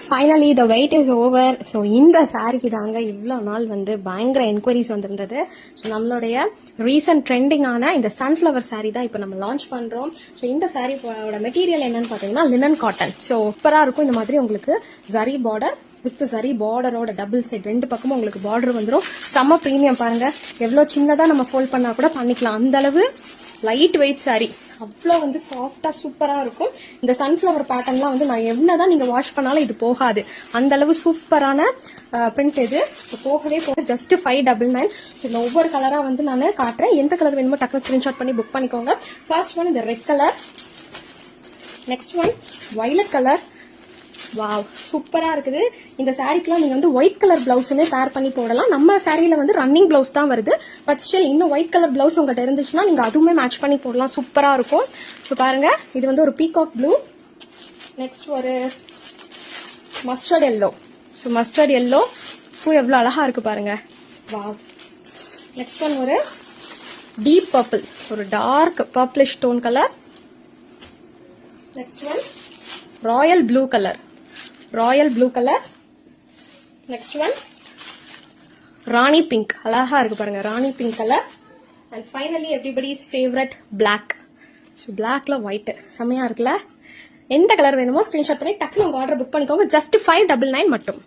Finally the wait is over. So இந்த சாரிக்கு தாங்க இவ்வளோ நாள் வந்து பயங்கர என்கொயரிஸ் வந்திருந்தது. ஸோ நம்மளுடைய ரீசன்ட் ட்ரெண்டிங்கான இந்த சன்ஃப்ளவர் சாரி தான் இப்போ நம்ம லான்ச் பண்ணுறோம். ஸோ இந்த சாரியோட மெட்டீரியல் என்னன்னு பார்த்தீங்கன்னா லினன் காட்டன். ஸோ சூப்பராக இருக்கும். இந்த மாதிரி உங்களுக்கு ஜரி பார்டர் வித் சரி பார்டரோட டபுள் சைட் ரெண்டு பக்கமும் உங்களுக்கு பார்டர் வந்துடும். செம்ம ப்ரீமியம் பாருங்க, எவ்வளோ சின்னதாக நம்ம ஃபோல்ட் பண்ணா கூட பண்ணிக்கலாம். அந்த அளவு லைட் வெயிட் சாரி, அவ்வளோ வந்து சாஃப்டா சூப்பரா இருக்கும். இந்த சன்ஃப்ளவர் பேட்டர்ன்லாம் வந்து நான் என்னதான் நீங்க வாஷ் பண்ணாலும் இது போகாது. அந்த அளவு சூப்பரான பிரிண்ட் இது. போகவே போக ஜஸ்ட் 599. ஸோ இந்த ஒவ்வொரு கலரா வந்து நான் காட்டுறேன். எந்த கலர் வேணுமோ டக்குனு ஸ்கிரீன்ஷாட் பண்ணி புக் பண்ணிக்கோங்க. ஃபர்ஸ்ட் ஒன் இந்த red colour, next one violet colour. Wow, சூப்பரா இருக்குது. இந்த சாரிக்குலாம் நீங்க வந்து ஒயிட் கலர் பிளவுஸுமே பேர் பண்ணி போடலாம். நம்ம சாரியில வந்து ரன்னிங் பிளவுஸ் தான் வருது. பட் ஸ்டில் இன்னும் ஒயிட் கலர் பிளவுஸ் உங்கள்கிட்ட இருந்துச்சுன்னா நீங்க அதுவுமே மேட்ச் பண்ணி போடலாம். சூப்பரா இருக்கும். ஸோ பாருங்க, இது வந்து ஒரு பீகாக் ப்ளூ, நெக்ஸ்ட் ஒரு mustard yellow. So mustard yellow பூ எவ்வளோ அழகா இருக்கு பாருங்க. வாவ். நெக்ஸ்ட் ஒன் ஒரு டீப் பர்பிள், ஒரு dark purplish tone colour. Next one royal blue colour, royal blue colour. Next one Rani pink, அழகா இருக்கு பாருங்க, Rani pink colour. And finally everybody's favourite black. So பிளாக்ல ஒயிட் செம்மையா இருக்குல்ல. எந்த கலர் வேணுமோ ஸ்கிரீன்ஷாட் பண்ணி டக்குனு உங்க ஆர்டர் புக் பண்ணிக்கோங்க. ஜஸ்ட் 599 மட்டும்.